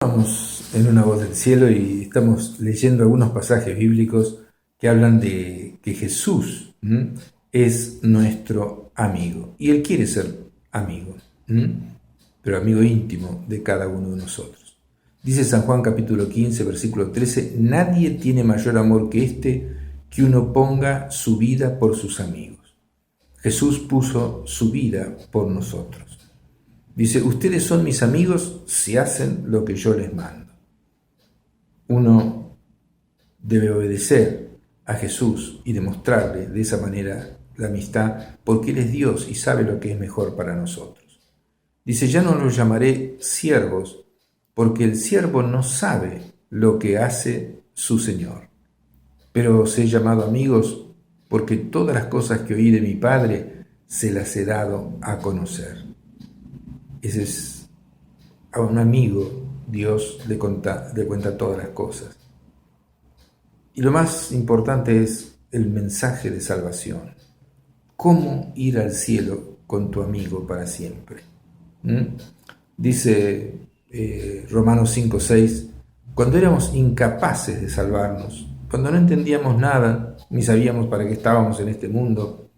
Estábamos en Una Voz del Cielo y estamos leyendo algunos pasajes bíblicos que hablan de que Jesús es nuestro amigo y Él quiere ser amigo, pero amigo íntimo de cada uno de nosotros. Dice San Juan capítulo 15, versículo 13, nadie tiene mayor amor que este, que uno ponga su vida por sus amigos. Jesús puso su vida por nosotros. Dice, ustedes son mis amigos si hacen lo que yo les mando. Uno debe obedecer a Jesús y demostrarle de esa manera la amistad, porque Él es Dios y sabe lo que es mejor para nosotros. Dice, ya no los llamaré siervos, porque el siervo no sabe lo que hace su Señor. Pero os he llamado amigos, porque todas las cosas que oí de mi Padre se las he dado a conocer. Ese es a un amigo, Dios le cuenta todas las cosas. Y lo más importante es el mensaje de salvación. ¿Cómo ir al cielo con tu amigo para siempre? Dice Romanos 5:6, cuando éramos incapaces de salvarnos, cuando no entendíamos nada, ni sabíamos para qué estábamos en este mundo,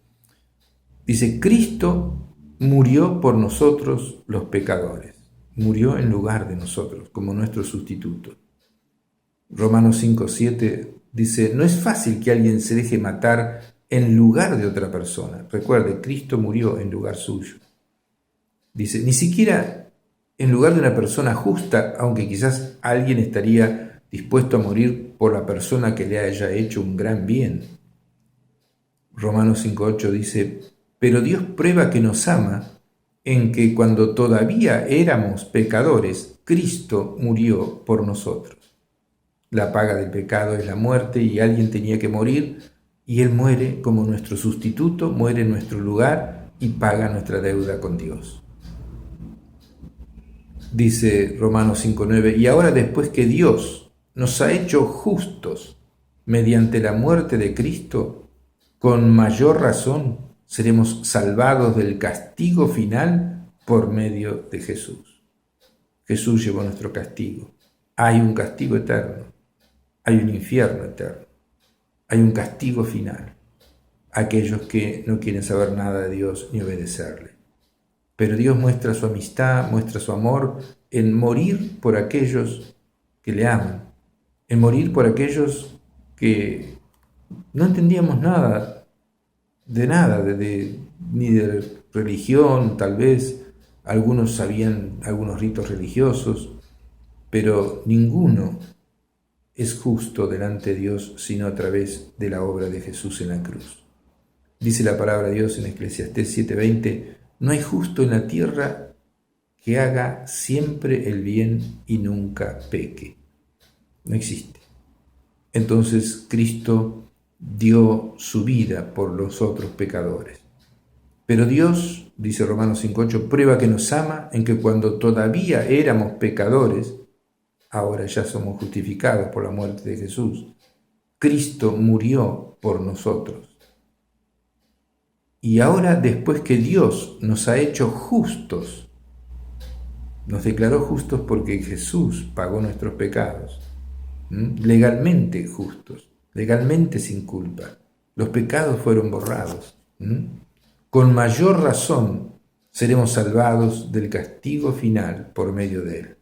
dice, Cristo murió por nosotros los pecadores, murió en lugar de nosotros como nuestro sustituto. Romanos 5:7 dice, no es fácil que alguien se deje matar en lugar de otra persona. Recuerde, Cristo murió en lugar suyo. Dice, ni siquiera en lugar de una persona justa, aunque quizás alguien estaría dispuesto a morir por la persona que le haya hecho un gran bien. Romanos 5:8 dice, pero Dios prueba que nos ama en que cuando todavía éramos pecadores, Cristo murió por nosotros. La paga del pecado es la muerte y alguien tenía que morir y Él muere como nuestro sustituto, muere en nuestro lugar y paga nuestra deuda con Dios. Dice Romanos 5:9, y ahora después que Dios nos ha hecho justos mediante la muerte de Cristo, con mayor razón seremos salvados del castigo final por medio de Jesús. Jesús llevó nuestro castigo. Hay un castigo eterno, hay un infierno eterno, hay un castigo final. Aquellos que no quieren saber nada de Dios ni obedecerle. Pero Dios muestra su amistad, muestra su amor en morir por aquellos que le aman, en morir por aquellos que no entendíamos nada, ni de religión, tal vez. Algunos sabían algunos ritos religiosos, pero ninguno es justo delante de Dios sino a través de la obra de Jesús en la cruz. Dice la palabra de Dios en Eclesiastés 7:20, no hay justo en la tierra que haga siempre el bien y nunca peque. No existe. Entonces Cristo dio su vida por los otros pecadores. Pero Dios, dice Romanos 5:8, prueba que nos ama en que cuando todavía éramos pecadores, ahora ya somos justificados por la muerte de Jesús, Cristo murió por nosotros. Y ahora, después que Dios nos ha hecho justos, nos declaró justos porque Jesús pagó nuestros pecados, legalmente justos, legalmente sin culpa. Los pecados fueron borrados. Con mayor razón seremos salvados del castigo final por medio de Él.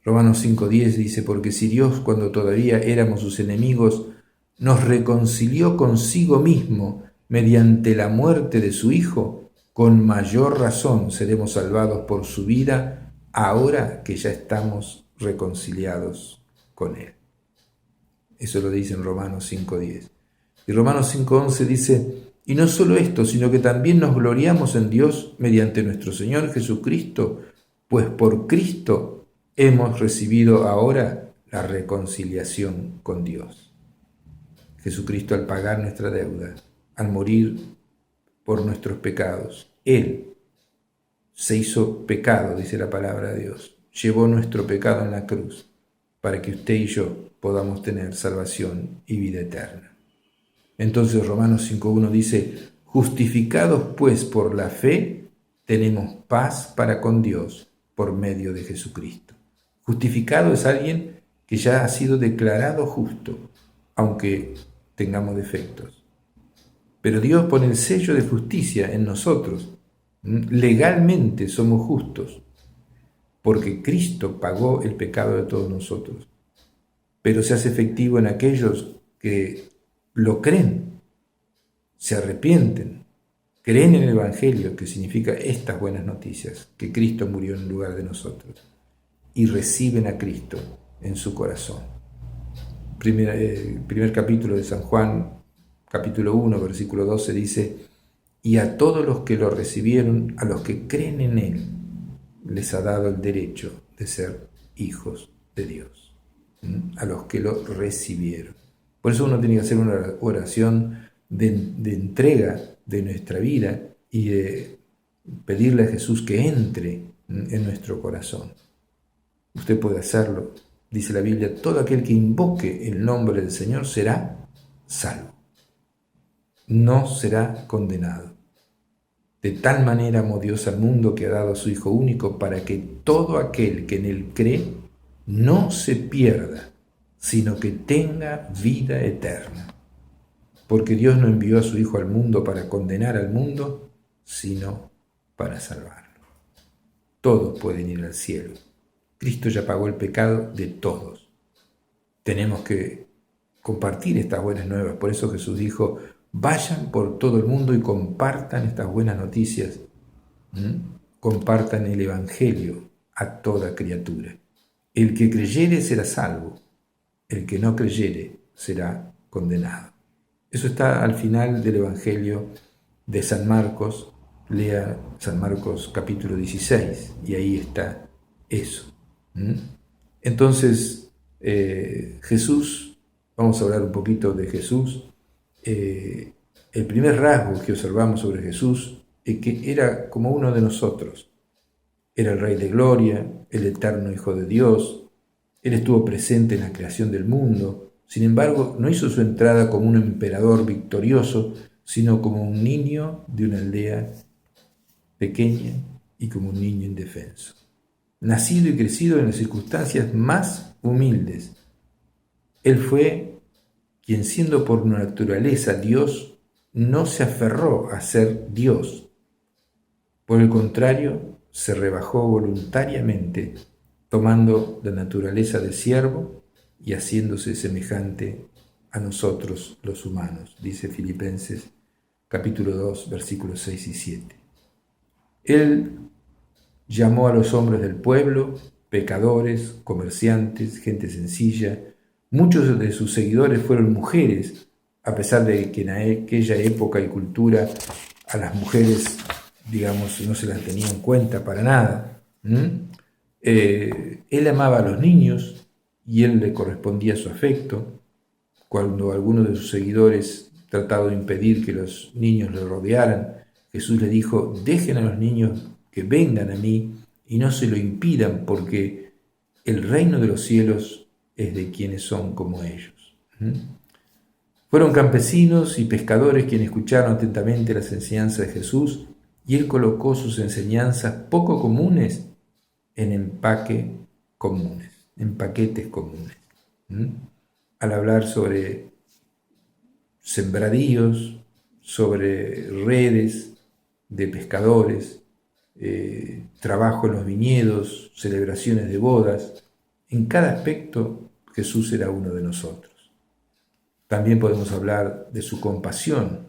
Romanos 5:10 dice, porque si Dios, cuando todavía éramos sus enemigos, nos reconcilió consigo mismo mediante la muerte de su Hijo, con mayor razón seremos salvados por su vida, ahora que ya estamos reconciliados con Él. Eso lo dice en Romanos 5:10. Y Romanos 5:11 dice, y no solo esto, sino que también nos gloriamos en Dios mediante nuestro Señor Jesucristo, pues por Cristo hemos recibido ahora la reconciliación con Dios. Jesucristo, al pagar nuestra deuda, al morir por nuestros pecados, Él se hizo pecado, dice la palabra de Dios, llevó nuestro pecado en la cruz, para que usted y yo podamos tener salvación y vida eterna. Entonces Romanos 5:1 dice, justificados pues por la fe, tenemos paz para con Dios por medio de Jesucristo. Justificado es alguien que ya ha sido declarado justo, aunque tengamos defectos. Pero Dios pone el sello de justicia en nosotros. Legalmente somos justos, porque Cristo pagó el pecado de todos nosotros. Pero se hace efectivo en aquellos que lo creen, se arrepienten, creen en el Evangelio, que significa estas buenas noticias, que Cristo murió en lugar de nosotros, y reciben a Cristo en su corazón. Primer capítulo de San Juan, capítulo 1, versículo 12, dice: y a todos los que lo recibieron, a los que creen en Él, les ha dado el derecho de ser hijos de Dios. A los que lo recibieron. Por eso uno tiene que hacer una oración de entrega de nuestra vida y de pedirle a Jesús que entre en nuestro corazón. Usted puede hacerlo. Dice la Biblia: todo aquel que invoque el nombre del Señor será salvo. No será condenado. De tal manera amó Dios al mundo que ha dado a su Hijo único, para que todo aquel que en Él cree no se pierda, sino que tenga vida eterna. Porque Dios no envió a su Hijo al mundo para condenar al mundo, sino para salvarlo. Todos pueden ir al cielo. Cristo ya pagó el pecado de todos. Tenemos que compartir estas buenas nuevas. Por eso Jesús dijo: vayan por todo el mundo y compartan estas buenas noticias. Compartan el Evangelio a toda criatura. El que creyere será salvo, el que no creyere será condenado. Eso está al final del Evangelio de San Marcos. Lea San Marcos capítulo 16 y ahí está eso. Entonces, Jesús, vamos a hablar un poquito de Jesús. El primer rasgo que observamos sobre Jesús es que era como uno de nosotros. Era el Rey de Gloria, el eterno Hijo de Dios. Él estuvo presente en la creación del mundo. Sin embargo, no hizo su entrada como un emperador victorioso, sino como un niño de una aldea pequeña y como un niño indefenso. Nacido y crecido en las circunstancias más humildes. Él fue quien, siendo por naturaleza Dios, no se aferró a ser Dios. Por el contrario, se rebajó voluntariamente, tomando la naturaleza de siervo y haciéndose semejante a nosotros los humanos, dice Filipenses capítulo 2, versículos 6 y 7. Él llamó a los hombres del pueblo, pecadores, comerciantes, gente sencilla. Muchos de sus seguidores fueron mujeres, a pesar de que en aquella época y cultura a las mujeres, digamos, no se las tenía en cuenta para nada. Él amaba a los niños y él le correspondía su afecto. Cuando alguno de sus seguidores trataba de impedir que los niños le rodearan, Jesús le dijo: dejen a los niños que vengan a mí y no se lo impidan, porque el reino de los cielos es de quienes son como ellos. Fueron campesinos y pescadores quienes escucharon atentamente las enseñanzas de Jesús, y él colocó sus enseñanzas poco comunes en paquetes comunes. Al hablar sobre sembradíos, sobre redes de pescadores, trabajo en los viñedos, celebraciones de bodas, en cada aspecto Jesús era uno de nosotros. También podemos hablar de su compasión.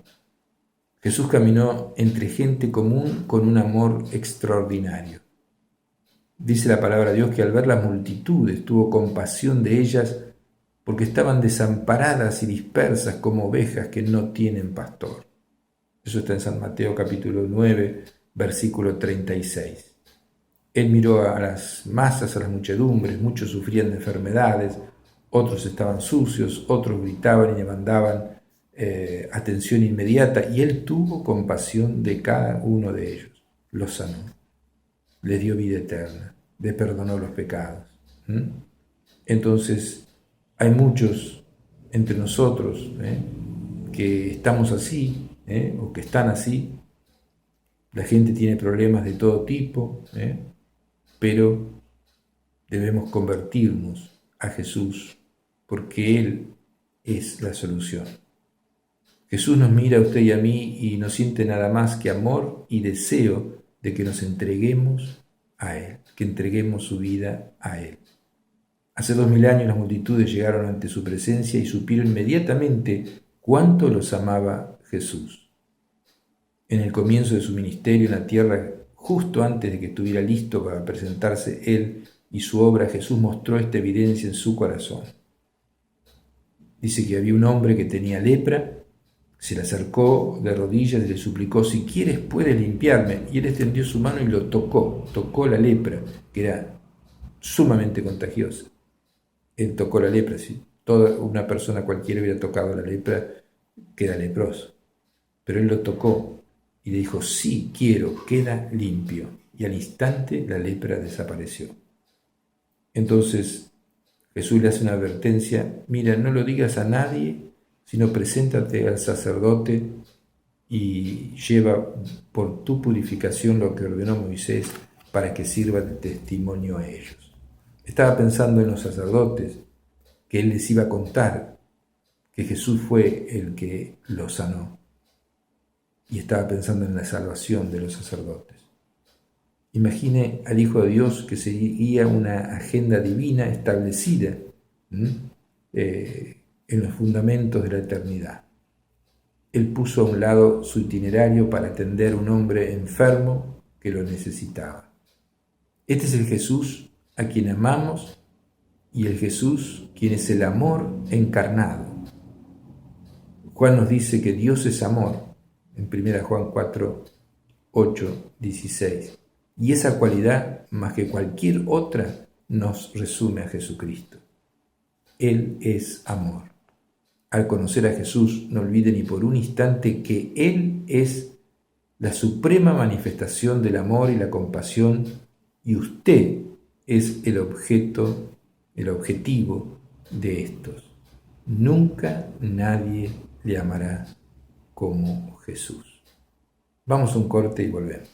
Jesús caminó entre gente común con un amor extraordinario. Dice la palabra de Dios que al ver las multitudes tuvo compasión de ellas, porque estaban desamparadas y dispersas como ovejas que no tienen pastor. Eso está en San Mateo capítulo 9, versículo 36. Él miró a las masas, a las muchedumbres. Muchos sufrían de enfermedades, otros estaban sucios, otros gritaban y demandaban atención inmediata, y él tuvo compasión de cada uno de ellos. Los sanó, les dio vida eterna, les perdonó los pecados. Entonces, hay muchos entre nosotros que estamos así, o que están así. La gente tiene problemas de todo tipo, pero Debemos convertirnos a Jesús porque Él es la solución. Jesús nos mira a usted y a mí y no siente nada más que amor y deseo de que nos entreguemos a Él, que entreguemos su vida a Él. Hace 2000 años las multitudes llegaron ante su presencia y supieron inmediatamente cuánto los amaba Jesús. En el comienzo de su ministerio en la tierra, justo antes de que estuviera listo para presentarse Él y su obra, Jesús mostró esta evidencia en su corazón. Dice que había un hombre que tenía lepra, se le acercó de rodillas y le suplicó: si quieres puedes limpiarme. Y él extendió su mano y lo tocó la lepra, que era sumamente contagiosa. Él tocó la lepra, si toda una persona cualquiera hubiera tocado la lepra, queda leproso. Pero él lo tocó y le dijo: sí, quiero, queda limpio. Y al instante la lepra desapareció. Entonces Jesús le hace una advertencia: mira, no lo digas a nadie, sino preséntate al sacerdote y lleva por tu purificación lo que ordenó Moisés para que sirva de testimonio a ellos. Estaba pensando en los sacerdotes, que él les iba a contar que Jesús fue el que los sanó. Y estaba pensando en la salvación de los sacerdotes. Imagine al Hijo de Dios que seguía una agenda divina establecida en los fundamentos de la eternidad. Él puso a un lado su itinerario para atender a un hombre enfermo que lo necesitaba. Este es el Jesús a quien amamos y el Jesús quien es el amor encarnado. Juan nos dice que Dios es amor, en 1 Juan 4, 8, 16. Y esa cualidad, más que cualquier otra, nos resume a Jesucristo. Él es amor. Al conocer a Jesús, no olvide ni por un instante que Él es la suprema manifestación del amor y la compasión, y usted es el objeto, el objetivo de estos. Nunca nadie le amará como Jesús. Vamos a un corte y volvemos.